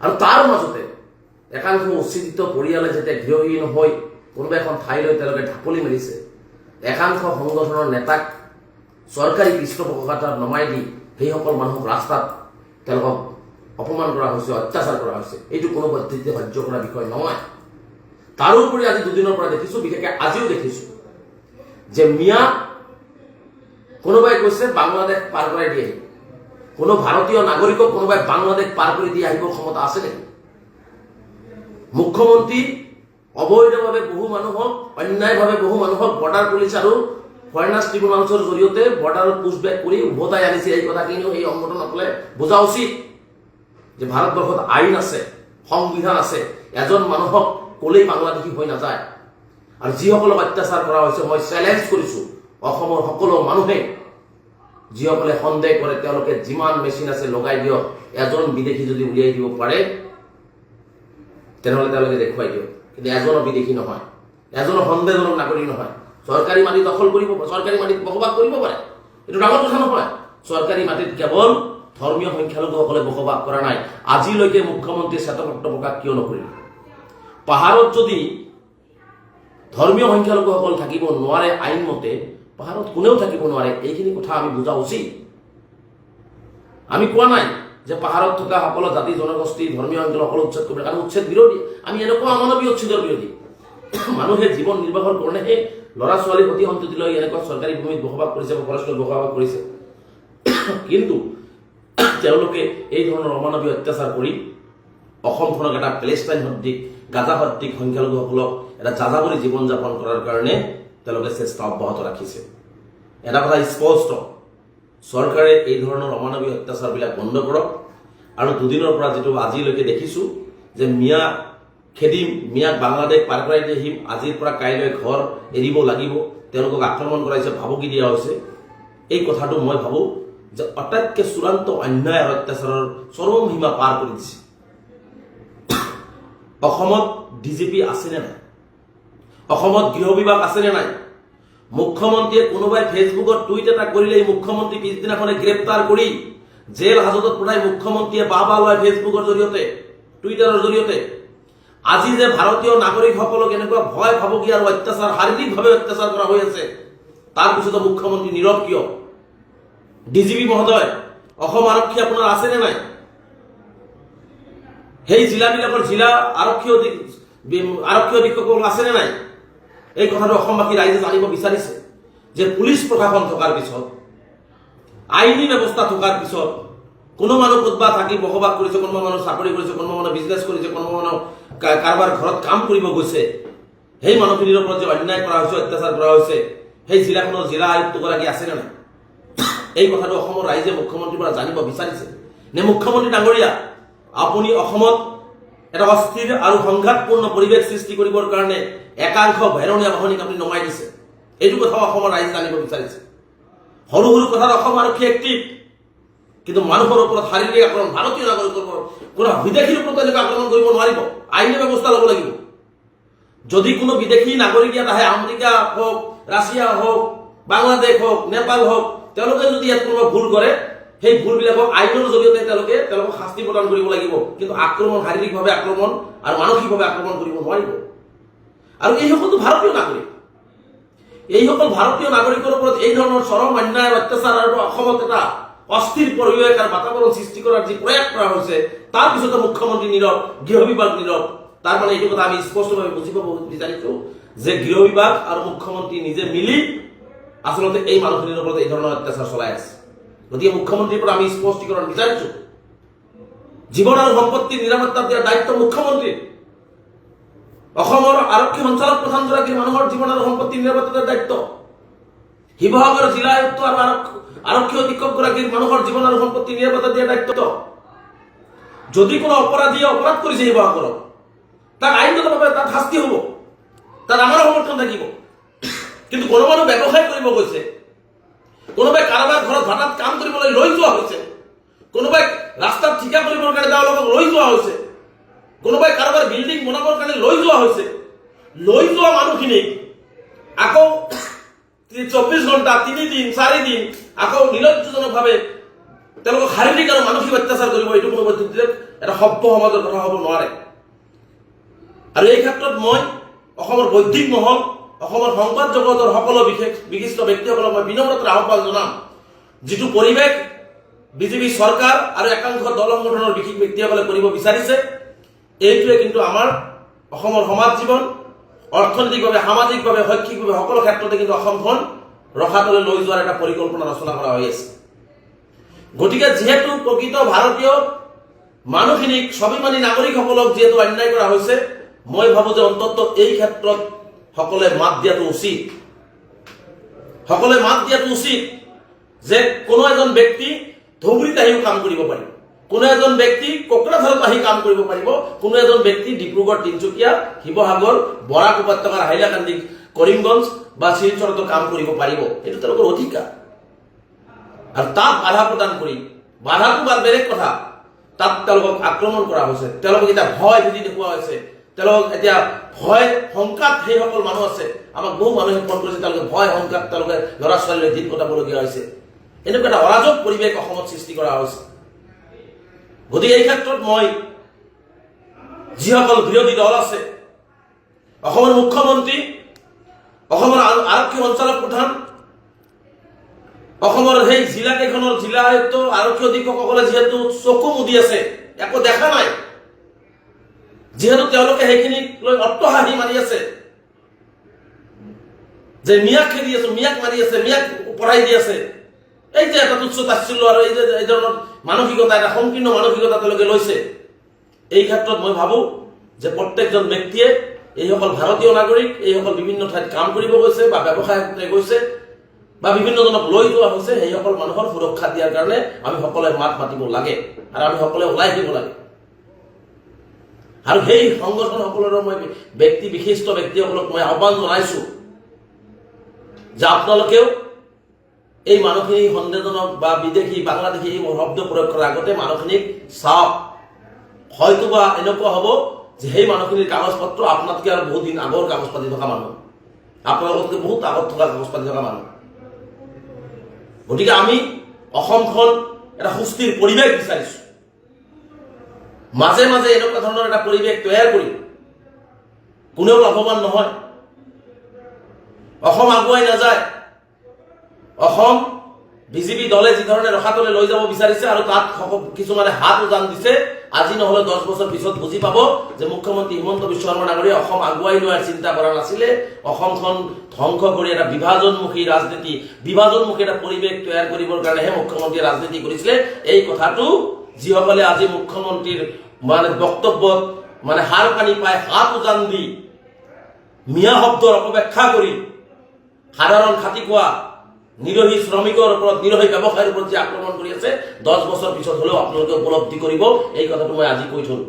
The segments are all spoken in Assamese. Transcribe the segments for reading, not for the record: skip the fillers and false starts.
আৰু তাৰ মাজতে একাংশ উচ্ছেদিত পৰিয়ালে যেতিয়া গৃহহীন হৈ কোনোবা এখন ঠাইলৈ তেওঁলোকে ঢাপলি মেলিছে, একাংশ সংগঠনৰ নেতাক চৰকাৰী পৃষ্ঠপোষকতাত নমাই দি সেইসকল মানুহক ৰাস্তাত তেওঁলোকক অপমান কৰা হৈছে, অত্যাচাৰ কৰা হৈছে, এইটো কোনো পদ্ধতিতে সহ্য কৰা বিষয় নহয়। তাৰোপৰি আজি দুদিনৰ পৰা দেখিছোঁ, বিশেষকৈ আজিও দেখিছোঁ যে মিয়া কোনোবাই কৈছে বাংলাদেশ পাৰ কৰাই দি আহিব। কোনো ভাৰতীয় নাগৰিকক কোনোবাই বাংলাদেশ পাৰ কৰি দি আহিবৰ ক্ষমতা আছে নেকি? মুখ্যমন্ত্ৰী অবৈধভাৱে বহু মানুহক, অন্যায়ভাৱে বহু মানুহক বৰ্ডাৰ পুলিচ আৰু ফৰেনাৰ্ছ ট্ৰিবিউনেলছৰ জৰিয়তে বৰ্ডাৰত পুছবেক কৰি উভতাই আনিছে। এই কথাখিনিও এই সংগঠনসকলে বুজা উচিত যে ভাৰতবৰ্ষত আইন আছে, সংবিধান আছে, এজন মানুহক ক'লেই বাংলাদেশী হৈ নাযায়। আৰু যিসকলক অত্যাচাৰ কৰা হৈছে, মই চেলেঞ্জ কৰিছোঁ অসমৰ সকলো মানুহে, যিসকলে সন্দেহ কৰে তেওঁলোকে যিমান মেচিন আছে লগাই দিয়ক, এজন বিদেশী যদি উলিয়াই দিব পাৰে তেনেহ'লে তেওঁলোকে দেখুৱাই দিয়ক। কিন্তু এজনো বিদেশী নহয়, এজনো সন্দেহজনক নাগৰিক নহয়। চৰকাৰী মাটি দখল কৰিব, চৰকাৰী মাটিত বসবাস কৰিব পাৰে, এইটো ডাঙৰ কথা নহয়। চৰকাৰী মাটিত কেৱল ধৰ্মীয় সংখ্যালঘুসকলে বসবাস কৰা নাই। আজিলৈকে মুখ্যমন্ত্ৰীয়ে শ্বেতপত্ৰ প্ৰকাশ কিয় নকৰিল? পাহাৰত যদি ধৰ্মীয় সংখ্যালঘুসকল থাকিব নোৱাৰে আইনমতে, পাহাৰত কোনেও থাকিব নোৱাৰে। এইখিনি কথা আমি বুজা উচিত। আমি কোৱা নাই যে পাহাৰত থকা সকলো জাতি জনগোষ্ঠী ধৰ্মীয় অঞ্চলসকল উচ্ছেদ কৰিব, কাৰণ উচ্ছেদ বিৰোধী। আমি এনেকুৱা অমানৱীয় উচ্ছেদৰ বিৰোধী। মানুহে জীৱন নিৰ্বাহৰ কাৰণেহে ল'ৰা ছোৱালী অতি সন্ততি লৈ এনেকুৱা চৰকাৰী ভূমিত বসবাস কৰিছে বা ফৰেষ্টত বসবাস কৰিছে। কিন্তু তেওঁলোকে এই ধৰণৰ অমানৱীয় অত্যাচাৰ কৰি অসমখনক এটা পেলেষ্টাইন সদৃশ, গাজা সদৃশ সংখ্যালঘুসকলক এটা যাযাবৰী জীৱন যাপন কৰাৰ কাৰণে তেওঁলোকে চেষ্টা অব্যাহত ৰাখিছে। এটা কথা স্পষ্ট, চৰকাৰে এই ধৰণৰ অমানৱীয় অত্যাচাৰবিলাক বন্ধ কৰক। আৰু দুদিনৰ পৰা যিটো আজিলৈকে দেখিছোঁ যে মিয়াক খেদিম, মিয়াক বাংলাদেশ পাৰ কৰাই দি আহিম, আজিৰ পৰা কাইলৈ ঘৰ এৰিব লাগিব, তেওঁলোকক আক্ৰমণ কৰাইছে, ভাবুকি দিয়া হৈছে, এই কথাটো মই ভাবোঁ যে আটাইতকৈ চূড়ান্ত অন্যায় আৰু অত্যাচাৰৰ চৰম সীমা পাৰ কৰি দিছে। অসমত ডিজিপি আছেনে নাই? অসমত গৃহ বিভাগ আছেনে নাই? মুখ্যমন্ত্ৰীয়ে কোনোবাই ফেচবুকত টুইট এটা কৰিলেই মুখ্যমন্ত্ৰী পিছদিনাখনে গ্ৰেপ্তাৰ কৰি জেল হাজতত পঠাই মুখ্যমন্ত্ৰীয়ে বাহ লয় ফেচবুকৰ জৰিয়তে, টুইটাৰৰ জৰিয়তে। আজি যে ভাৰতীয় নাগৰিকসকলক এনেকুৱা ভয় ভাবুকি আৰু অত্যাচাৰ, শাৰীৰিকভাৱে অত্যাচাৰ কৰা হৈ আছে, তাৰপিছতো মুখ্যমন্ত্ৰী নীৰৱ কিয়? ডিজিপি মহোদয়, অসম আৰক্ষী আপোনাৰ আছেনে নাই? সেই জিলাবিলাকৰ জিলা আৰক্ষী অধীক্ষকসকল আছেনে নাই? এই কথাটো অসমবাসী ৰাইজে জানিব বিচাৰিছে যে পুলিচ প্ৰশাসন থকাৰ পিছত, আইনী ব্যৱস্থা থকাৰ পিছত, কোনো মানুহ ক'তবা থাকি বসবাস কৰিছে, কোনোবা মানুহ চাকৰি কৰিছে, কোনোবা মানুহ বিজনেছ কৰিছে, কোনোবা মানুহ কাৰোবাৰ ঘৰত কাম কৰিব গৈছে, সেই মানুহখিনিৰ ওপৰত যে অন্যায় কৰা হৈছে, অত্যাচাৰ কৰা হৈছে, সেই জিলাখনৰ জিলা আয়ুক্তগৰাকী আছেনে নাই? এই কথাটো অসমৰ ৰাইজে মুখ্যমন্ত্ৰীৰ পৰা জানিব বিচাৰিছে নে? মুখ্যমন্ত্ৰী ডাঙৰীয়া, আপুনি অসমত এটা অস্থিৰ আৰু সংঘাতপূৰ্ণ পৰিৱেশ সৃষ্টি কৰিবৰ কাৰণে একাংশ ভেৰণীয়া বাহিনীক আপুনি নমাই দিছে, এইটো কথাও অসমৰ ৰাইজে জানিব বিচাৰিছে। সৰু সৰু কথাত অসম আৰক্ষী এক্টিভ, কিন্তু মানুহৰ ওপৰত শাৰীৰিক আক্ৰমণ, ভাৰতীয় নাগৰিকৰ ওপৰত, কোনো বিদেশীৰ ওপৰত এনেকুৱা আক্ৰমণ কৰিব নোৱাৰিব। আইনী ব্যৱস্থা ল'ব লাগিব। যদি কোনো বিদেশী নাগৰিক ইয়াত আহে, আমেৰিকা হওক, ৰাছিয়া হওক, বাংলাদেশ হওক, নেপাল হওক, তেওঁলোকে যদি ইয়াত কোনোবা ভুল কৰে, সেই ভুলবিলাকক আইনৰ জৰিয়তে তেওঁলোকক শাস্তি প্ৰদান কৰিব লাগিব। কিন্তু আক্ৰমণ, শাৰীৰিকভাৱে আক্ৰমণ আৰু মানসিকভাৱে আক্ৰমণ কৰিব নোৱাৰিব। আৰু এইসকলতো ভাৰতীয় নাগৰিক, এইসকল ভাৰতীয় নাগৰিকৰ ওপৰত এই ধৰণৰ চৰম অন্যায়, অত্যাচাৰ আৰু অসমত এটা অস্থিৰ পৰিৱেশ আৰু বাতাবৰণ সৃষ্টি কৰাৰ যি প্ৰয়াস কৰা হৈছে, তাৰ পিছতো মুখ্যমন্ত্ৰী নীৰৱ, গৃহ বিভাগ নীৰৱ। তাৰ মানে এইটো কথা আমি স্পষ্টভাৱে বুজিব বিচাৰিছোঁ যে গৃহ বিভাগ আৰু মুখ্যমন্ত্ৰী নিজে মিলি আচলতে এই মানুহখিনিৰ ওপৰত এই ধৰণৰ অত্যাচাৰ চলাই আছে। গতিকে মুখ্যমন্ত্ৰীৰ পৰা আমি স্পষ্টীকৰণ বিচাৰিছোঁ। জীৱন আৰু সম্পত্তিৰ নিৰাপত্তা দিয়াৰ দায়িত্ব মুখ্যমন্ত্ৰীৰ। অসমৰ আৰক্ষী সঞ্চালক প্ৰধানগৰাকীৰ মানুহৰ জীৱন আৰু সম্পত্তিৰ নিৰাপত্তা দিয়াৰ দায়িত্ব। শিৱসাগৰ জিলা আয়ুক্ত আৰু আৰক্ষী অধীক্ষকগৰাকীৰ মানুহৰ জীৱন আৰু সম্পত্তিৰ নিৰাপত্তা দিয়াৰ দায়িত্ব। যদি কোনো অপৰাধীয়ে অপৰাধ কৰিছে শিৱসাগৰত, তাক আইনগতভাৱে তাত শাস্তি হ'ব, তাত আমাৰো সমৰ্থন থাকিব। কিন্তু কোনো মানুহ ব্যৱসায় কৰিব গৈছে, কোনোবাই কাৰোবাৰ ঘৰত ভাড়াত কাম কৰিবলৈ লৈ যোৱা হৈছে, কোনোবাই ৰাস্তাত ঠিকা কৰিবৰ কাৰণে তেওঁলোকক লৈ যোৱা হৈছে, কোনোবাই কাৰোবাৰ বিল্ডিং বনাবৰ কাৰণে লৈ যোৱা হৈছে, লৈ যোৱা মানুহখিনিক আকৌ 24 ঘণ্টা, 3 দিন, 4 দিন আকৌ নিৰজ্জনকভাৱে তেওঁলোকক শাৰীৰিক আৰু মানসিক অত্যাচাৰ কৰিব, এইটো কোনো পদ্ধতিৰে এটা সভ্য সমাজৰ কথা হ'ব নোৱাৰে। আৰু এই ক্ষেত্ৰত মই অসমৰ বৈদিক মহল, অসমৰ সংবাদ জগতৰ সকলো বিশিষ্ট ব্যক্তিসকলক মই বিনম্ৰতাৰে আহ্বান জনাম, যিটো পৰিৱেশ বিজেপি চৰকাৰ আৰু একাংশ দল সংগঠনৰ বিশেষ ব্যক্তিসকলে কৰিব বিচাৰিছে, এইটোৱে কিন্তু আমাৰ অসমৰ সমাজ জীৱন অৰ্থনৈতিকভাৱে, সামাজিকভাৱে, শৈক্ষিকভাৱে সকলো ক্ষেত্ৰতে কিন্তু অসমখন ৰখাতলৈ লৈ যোৱাৰ এটা পৰিকল্পনা ৰচনা কৰা হৈ আছে। গতিকে যিহেতু প্ৰকৃত ভাৰতীয় মানুহখিনিক, স্বাভিমানী নাগৰিকসকলক যিহেতু অন্যায় কৰা হৈছে, মই ভাবো যে অন্ততঃ এই ক্ষেত্ৰত সকলে মাত দিয়াটো উচিত। সকলে মাত দিয়াটো উচিত যে কোনো এজন ব্যক্তি ধুবুৰীত আহিও কাম কৰিব পাৰিব, কোনো এজন ব্যক্তি কোকৰাঝাৰত আহি কাম কৰিব পাৰিব, কোনো এজন ব্যক্তি ডিব্ৰুগড়, তিনিচুকীয়া, শিৱসাগৰ, বৰাক উপত্যকাৰ হাইলাকান্দি, কৰিমগঞ্জ বা শিলচৰতো কাম কৰিব পাৰিব। এইটো তেওঁলোকৰ অধিকাৰ। আৰু তাত বাধা প্ৰদান কৰি, বাধাটো বা বেলেগ কথা, তাত তেওঁলোকক আক্ৰমণ কৰা হৈছে, তেওঁলোকক এতিয়া ভয় ভীতি দেখুওৱা হৈছে, তেওঁলোকক এতিয়া ভয় শংকাত সেইসকল মানুহ আছে। আমাক বহু মানুহে ফোন কৰিছে, তেওঁলোকে ভয় শংকাত তেওঁলোকে ল'ৰা ছোৱালীলৈ দিন কটাবলগীয়া হৈছে। এনেকুৱা এটা অৰাজক পৰিৱেশ অসমত সৃষ্টি কৰা হৈছে। গতিকে এই ক্ষেত্ৰত মই যিসকল বিৰোধী দল আছে, অসমৰ মুখ্যমন্ত্ৰী, অসমৰ আৰক্ষী সঞ্চালক প্ৰধান, অসমৰ সেই জিলাকেইখনৰ জিলা আয়ুক্ত, আৰক্ষী অধীক্ষকসকলে যিহেতু চকু মুদি আছে, একো দেখা নাই, যিহেতু তেওঁলোকে সেইখিনিক লৈ অট্টহাসি মাৰি আছে, যে মিয়াক খেদি আছে, মিয়াক মাৰি আছে, মিয়াক পঢ়াই দি আছে, এই যে এটা তুচ্ছ তাচ্ছিল্য আৰু এই যে এই ধৰণৰ মানসিকতা, এটা সংকীৰ্ণ মানসিকতা তেওঁলোকে লৈছে, এই ক্ষেত্ৰত মই ভাবো যে প্ৰত্যেকজন ব্যক্তিয়ে, এইসকল ভাৰতীয় নাগৰিক, এইসকল বিভিন্ন ঠাইত কাম কৰিব গৈছে বা ব্যৱসায় সূত্ৰে গৈছে বা বিভিন্নজনক লৈ যোৱা হৈছে, সেইসকল মানুহৰ সুৰক্ষা দিয়াৰ কাৰণে আমি সকলোৱে মাত মাতিব লাগে আৰু আমি সকলোৱে ওলাই আহিব লাগে। আৰু সেই সংগঠনসকলৰ মই বিশিষ্ট ব্যক্তিসকলক মই আহ্বান জনাইছো যে আপোনালোকেও এই মানুহখিনি সন্দেহজনক বা বিদেশী, বাংলাদেশী এই শব্দ প্ৰয়োগ কৰাৰ আগতে মানুহখিনিক চাওক। হয়তোবা এনেকুৱা হ'ব যে সেই মানুহখিনিৰ কাগজ পত্ৰ আপোনাতকৈ আৰু বহুত দিন আগৰ কাগজ পাতি থকা মানুহ, আপোনালোকতকৈ বহুত আগত থকা কাগজ পাতি থকা মানুহ। গতিকে আমি অসমখন এটা সুস্থিৰ পৰিৱেশ বিচাৰিছো। মাজে মাজে এনেকুৱা ধৰণৰ এটা পৰিৱেশ তৈয়াৰ কৰি কোনেও লাভৱান নহয়। অসম আগুৱাই নাযায়। অসম বিজেপি দলে যি ধৰণে ৰখাতলৈ লৈ যাব বিচাৰিছে আৰু তাত কিছুমানে হাত উজান দিছে, আজি নহলে 10 বছৰ পিছত বুজি পাব যে মুখ্যমন্ত্ৰী হিমন্ত বিশ্ব শৰ্মা ডাঙৰীয়াই অসম আগুৱাই লোৱাৰ চিন্তা কৰা নাছিলে, অসমখন ধ্বংস কৰি এটা বিভাজনমুখী ৰাজনীতি, বিভাজনমুখী এটা পৰিৱেশ তৈয়াৰ কৰিবৰ কাৰণেহে মুখ্যমন্ত্ৰীয়ে ৰাজনীতি কৰিছিলে। এই কথাটো যিসকলে আজি মুখ্যমন্ত্ৰীৰ বক্তব্যত হাৰ পানী পাই হাত উজান দি মিয়া শব্দৰ অপব্যাখ্যা কৰি সাধাৰণ খাটিখোৱা নিৰহী শ্ৰমিকৰ ওপৰত, নিৰহী ব্যৱসায়ৰ ওপৰত যে আক্ৰমণ কৰি আছে, 10 বছৰ পিছত হলেও আপোনালোকে উপলব্ধি কৰিব। এই কথাটো মই আজি কৈ থলো।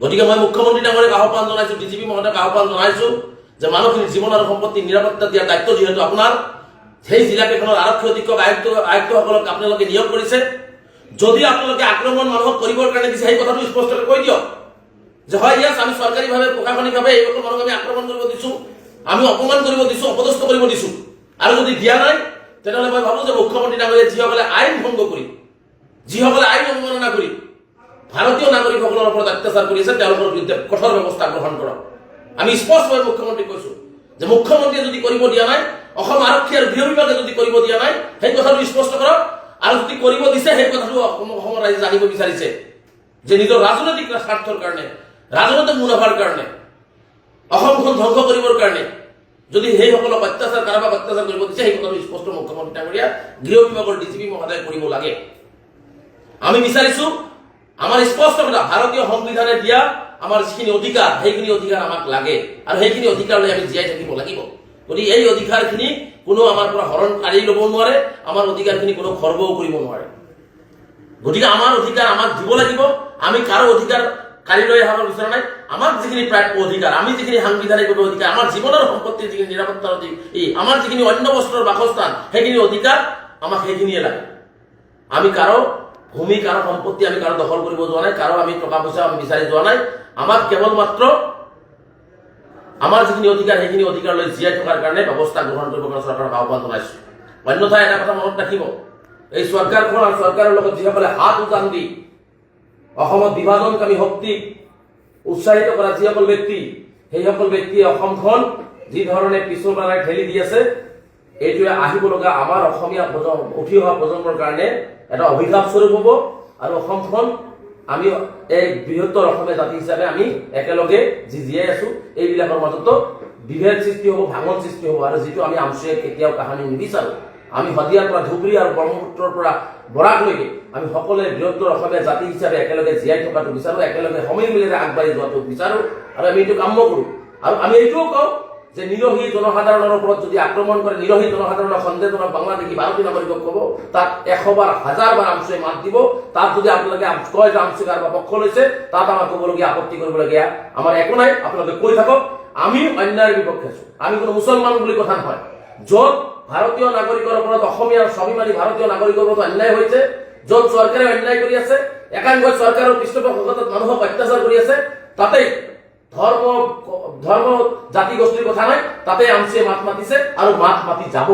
গতিকে মই মুখ্যমন্ত্ৰী ডাঙৰীয়াক আহ্বান জনাইছো, ডিজিপি মহোদয়ক আহ্বান জনাইছো যে মানুহখিনিৰ জীৱন আৰু সম্পত্তিৰ নিৰাপত্তা দিয়াৰ দায়িত্ব যিহেতু আপোনাৰ, সেই জিলাকেইখনৰ আৰক্ষী অধীক্ষক, আয়ুক্তসকলক আপোনালোকে নিয়োগ কৰিছে, যদি আপোনালোকে আক্ৰমণ মানুহক কৰিবৰ কাৰণে দিছে, সেই কথাটো স্পষ্টকৈ কৈ দিয়ক যে হয়, ইয়াছ, আমি চৰকাৰীভাৱে, প্ৰশাসনিকভাৱে এইসকল মানুহক আমি আক্ৰমণ কৰিব দিছো, আমি অপমান কৰিব দিছো, অপদস্থ কৰিব দিছো। আৰু যদি দিয়া নাই, তেনেহ'লে মই ভাবো যে মুখ্যমন্ত্ৰী ডাঙৰীয়াই যিসকলে আইন ভংগ কৰি, যিসকলে আইন অৱমাননা কৰি ভাৰতীয় নাগৰিকসকলৰ ওপৰত অত্যাচাৰ কৰি আছে, তেওঁলোকৰ বিৰুদ্ধে কঠোৰ ব্যৱস্থা গ্ৰহণ কৰক। আমি স্পষ্টভাৱে মুখ্যমন্ত্ৰীক কৈছো যে মুখ্যমন্ত্ৰীয়ে যদি কৰিব দিয়া নাই, অসম আৰক্ষী আৰু গৃহ বিভাগে যদি কৰিব দিয়া নাই, সেই কথাটো স্পষ্ট কৰক। আৰু যদি কৰিব দিছে, সেই কথাটো অসমৰ ৰাইজে জানিব বিচাৰিছে যে নিজৰ ৰাজনৈতিক স্বাৰ্থৰ কাৰণে, ৰাজনৈতিক মুনাফাৰ কাৰণে, অসমখন ধ্বংস কৰিবৰ কাৰণে যদি সেইসকলক অত্যাচাৰ, কাৰোবাক অত্যাচাৰ কৰিব দিছে, সেই কথাটো স্পষ্ট মুখ্যমন্ত্ৰী ডাঙৰীয়া, গৃহ বিভাগৰ ডিজিপি মহোদয় কৰিব লাগে। আমি বিচাৰিছো, আমাৰ স্পষ্ট কথা, ভাৰতীয় সংবিধানে দিয়া আমাৰ যিখিনি অধিকাৰ, সেইখিনি অধিকাৰ আমাক লাগে আৰু সেইখিনি অধিকাৰ লৈ আমি জীয়াই থাকিব লাগিব। গতিকে এই অধিকাৰখিনি কোনো আমাৰ পৰা হৰণ কাঢ়ি ল'ব নোৱাৰে, আমাৰ অধিকাৰখিনি কোনো খৰ্বও কৰিব নোৱাৰে। গতিকে আমাৰ অধিকাৰ আমাক দিব লাগিব। আমি কাৰো অধিকাৰ কাঢ়ি লৈ অহাৰ বিচৰা নাই। আমাক যিখিনি প্ৰাপ্য অধিকাৰ, আমি যিখিনি সাংবিধানিক অধিকাৰ, আমাৰ জীৱনৰ সম্পত্তিৰ যিখিনি নিৰাপত্তাৰ অধিকাৰ, আমাৰ যিখিনি অন্য বস্ত্ৰৰ বাসস্থান, সেইখিনি অধিকাৰ আমাক সেইখিনিয়ে লাগে। আমি কাৰো ভূমি, কাৰো সম্পত্তি আমি কাৰো দখল কৰিব যোৱা নাই, কাৰো আমি টকা পইচা আমি বিচাৰি যোৱা নাই। আমাক কেৱল মাত্ৰ আমাৰ যিখিনি অধিকাৰ, সেইখিনি অধিকাৰ লৈ জীয়াই থকাৰ কাৰণে ব্যৱস্থা গ্ৰহণ কৰিব কাৰণে চৰকাৰক আহ্বান জনাইছো। অন্যথা এটা কথা মনত ৰাখিব, এই চৰকাৰখন আৰু চৰকাৰৰ লগত যিসকলে হাত উজান দি অসমত বিভাজনকামী শক্তিক উৎসাহিত কৰা যিসকল ব্যক্তি, সেইসকল ব্যক্তিয়ে অসমখন যি ধৰণে পিছৰ পেলাই ঠেলি দি আছে, এইটোৱে আহিব লগা আমাৰ অসমীয়া উঠি অহা প্ৰজন্মৰ কাৰণে এটা অভিশাপ স্বৰূপ হ'ব। আৰু অসমখন আমি এক বৃহত্তৰ অসমীয়া জাতি হিচাপে আমি একেলগে যি জীয়াই আছো, এইবিলাকৰ মাজতো বিভেদ সৃষ্টি হ'ব, ভাঙন সৃষ্টি হ'ব। আৰু যিটো আমি আমচুৱে কেতিয়াও কাহানি নিবিচাৰো। আমি শদিয়াৰ পৰা ধুবুৰী আৰু ব্ৰহ্মপুত্ৰৰ পৰা বৰাকলৈকে আমি সকলোৱে বৃহত্তৰ অসমীয়া জাতি হিচাপে একেলগে জীয়াই থকাটো বিচাৰো, একেলগে সমিলমিলেৰে আগবাঢ়ি যোৱাটো বিচাৰো। আৰু আমি এইটো কাম কৰো। আৰু আমি এইটোও কওঁ যে নিৰহী জনসাধাৰণৰ ওপৰত যদি আক্ৰমণ কৰে, নিৰহী জনসাধাৰণৰ সন্দেহজনক বাংলাদেশী ভাৰতীয় নাগৰিকক ক'ব, তাত 100 বাৰ 1000 বাৰ আমচুৱে মাত দিব। তাত যদি আপোনালোকে কয় যে আমচুৱে কাৰোবাৰ পক্ষ লৈছে, তাত আমাৰ ক'বলগীয়া, আপত্তি কৰিবলগীয়া আমাৰ একো নাই। আপোনালোকে কৈ থাকক, আমি অন্যায়ৰ বিপক্ষে আছো। আমি কোনো মুছলমান বুলি কথা নহয়। য'ত ভাৰতীয় নাগৰিকৰ ওপৰত, অসমীয়া স্বাভিমানী ভাৰতীয় নাগৰিকৰ ওপৰত অন্যায় হৈছে, য'ত চৰকাৰে অন্যায় কৰি আছে, একাংশ চৰকাৰৰ পৃষ্ঠপোষকতাত মানুহক অত্যাচাৰ কৰি আছে, তাতেই ধৰ্ম জাতি গোষ্ঠীৰ কথা নাই, তাতে আমচুৱে মাত মাতিছে আৰু মাত মাতি যাব।